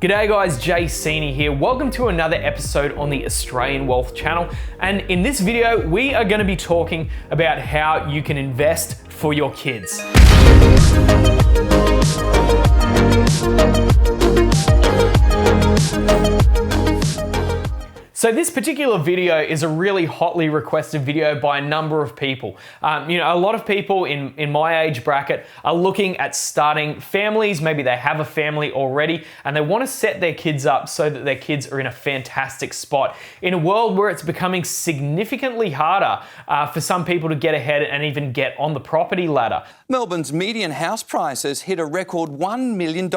G'day guys, Seeney here. Welcome to another episode on the Australian Wealth channel. And in this video, we are going to be talking about how you can invest for your kids. So this particular video is a really hotly requested video by a number of people. A lot of people in my age bracket are looking at starting families. Maybe they have a family already and they want to set their kids up so that their kids are in a fantastic spot. In a world where it's becoming significantly harder for some people to get ahead and even get on the property ladder. Melbourne's median house price has hit a record $1 million.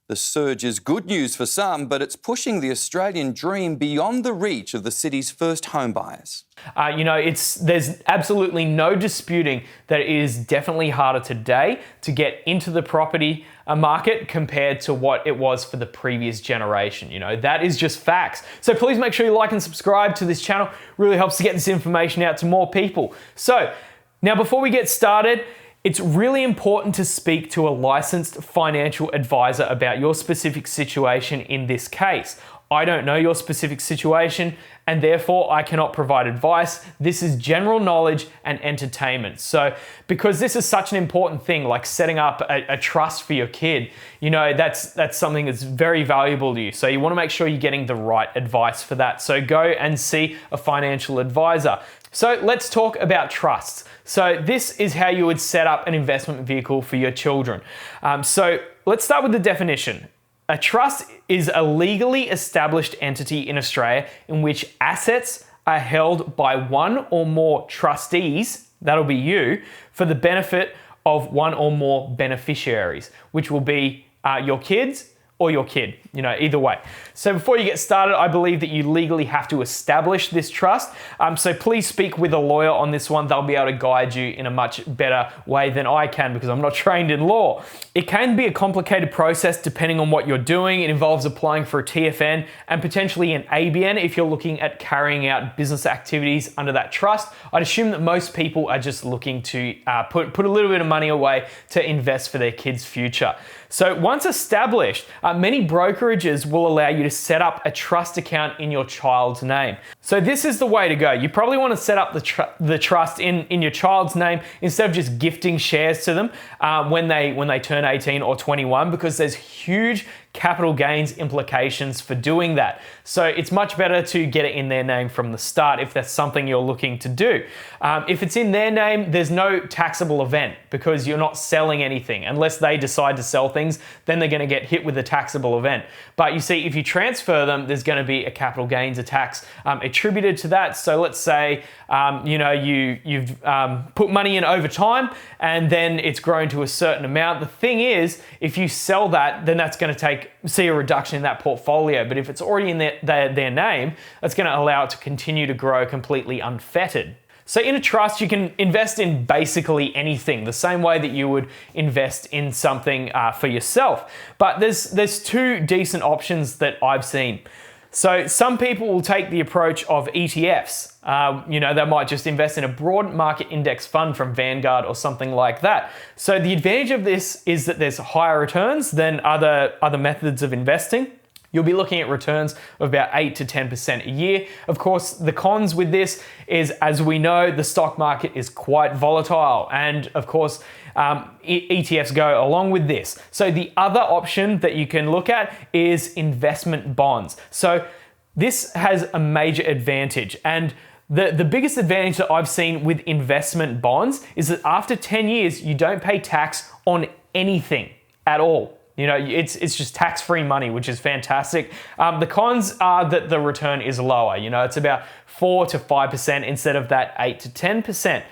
The surge is good news for some, but it's pushing the Australian dream beyond the reach of the city's first home buyers. There's absolutely no disputing that it is definitely harder today to get into the property market compared to what it was for the previous generation. That is just facts. So please make sure you like and subscribe to this channel. Really helps to get this information out to more people. So now before we get started, it's really important to speak to a licensed financial advisor about your specific situation in this case. I don't know your specific situation and therefore I cannot provide advice. This is general knowledge and entertainment. So because this is such an important thing, like setting up a trust for your kid, that's something that's very valuable to you. So you want to make sure you're getting the right advice for that. So go and see a financial advisor. So let's talk about trusts. So this is how you would set up an investment vehicle for your children. So let's start with the definition. A trust is a legally established entity in Australia in which assets are held by one or more trustees, that'll be you, for the benefit of one or more beneficiaries, which will be your kids or your kid, either way. So before you get started, I believe that you legally have to establish this trust. So please speak with a lawyer on this one. They'll be able to guide you in a much better way than I can because I'm not trained in law. It can be a complicated process depending on what you're doing. It involves applying for a TFN and potentially an ABN if you're looking at carrying out business activities under that trust. I'd assume that most people are just looking to put a little bit of money away to invest for their kids' future. So once established, many brokerages will allow you to set up a trust account in your child's name. So this is the way to go. You probably want to set up the trust in your child's name instead of just gifting shares to them when they turn 18 or 21 because there's huge capital gains implications for doing that. So it's much better to get it in their name from the start if that's something you're looking to do. If it's in their name, there's no taxable event because you're not selling anything. Unless they decide to sell things, then they're going to get hit with a taxable event. But you see, if you transfer them, there's going to be a capital gains tax attributed to that. So let's say you've put money in over time and then it's grown to a certain amount. The thing is, if you sell that, then that's going to see a reduction in that portfolio. But if it's already in their name, that's going to allow it to continue to grow completely unfettered. So in a trust, you can invest in basically anything, the same way that you would invest in something for yourself. But there's two decent options that I've seen. So some people will take the approach of ETFs. They might just invest in a broad market index fund from Vanguard or something like that. So the advantage of this is that there's higher returns than other methods of investing. You'll be looking at returns of about 8 to 10% a year. Of course, the cons with this is, as we know, the stock market is quite volatile. And of course, ETFs go along with this. So the other option that you can look at is investment bonds. So this has a major advantage. And the biggest advantage that I've seen with investment bonds is that after 10 years, you don't pay tax on anything at all. It's just tax-free money, which is fantastic. The cons are that the return is lower. It's about 4 to 5% instead of that 8 to 10%.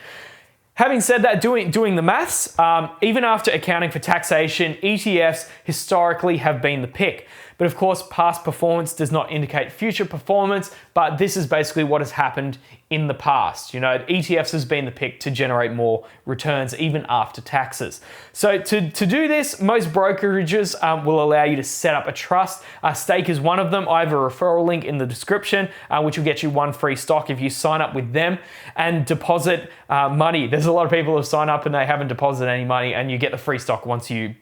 Having said that, doing the maths, even after accounting for taxation, ETFs historically have been the pick. But of course, past performance does not indicate future performance, but this is basically what has happened in the past. ETFs has been the pick to generate more returns even after taxes. So to do this, most brokerages will allow you to set up a trust. Stake is one of them. I have a referral link in the description, which will get you one free stock if you sign up with them and deposit money. There's there's a lot of people who sign up and they haven't deposited any money, and you get the free stock once you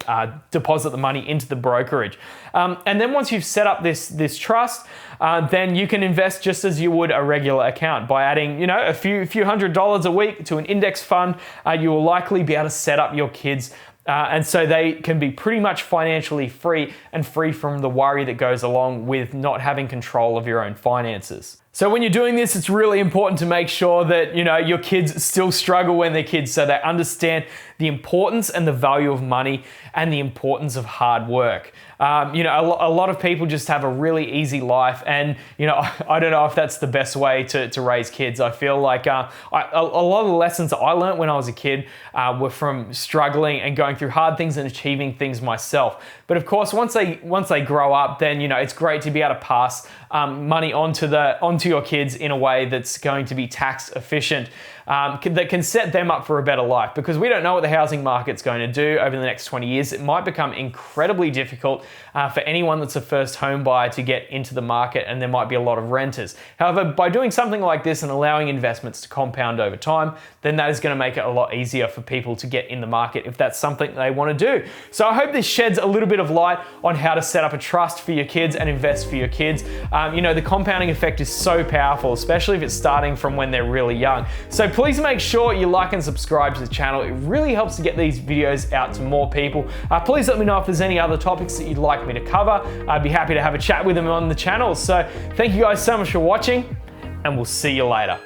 deposit the money into the brokerage. And then once you've set up this trust, then you can invest just as you would a regular account by adding, you know, a few $100s a week to an index fund. You will likely be able to set up your kids and so they can be pretty much financially free and free from the worry that goes along with not having control of your own finances. So when you're doing this, it's really important to make sure that, you know, your kids still struggle when they're kids, so they understand the importance and the value of money and the importance of hard work. You know, a lot of people just have a really easy life, and, you know, I don't know if that's the best way to raise kids. I feel like a lot of the lessons that I learned when I was a kid were from struggling and going through hard things and achieving things myself. But of course, once they grow up, then, you know, it's great to be able to pass money onto your kids in a way that's going to be tax efficient, that can set them up for a better life, because we don't know what the housing market's going to do over the next 20 years. It might become incredibly difficult for anyone that's a first home buyer to get into the market, and there might be a lot of renters. However, by doing something like this and allowing investments to compound over time, then that is going to make it a lot easier for people to get in the market if that's something they want to do. So I hope this sheds a little bit of light on how to set up a trust for your kids and invest for your kids. You know, the compounding effect is so powerful, especially if it's starting from when they're really young. So please make sure you like and subscribe to the channel. It really helps to get these videos out to more people. Please let me know if there's any other topics that you'd like me to cover. I'd be happy to have a chat with them on the channel. So thank you guys so much for watching, and we'll see you later.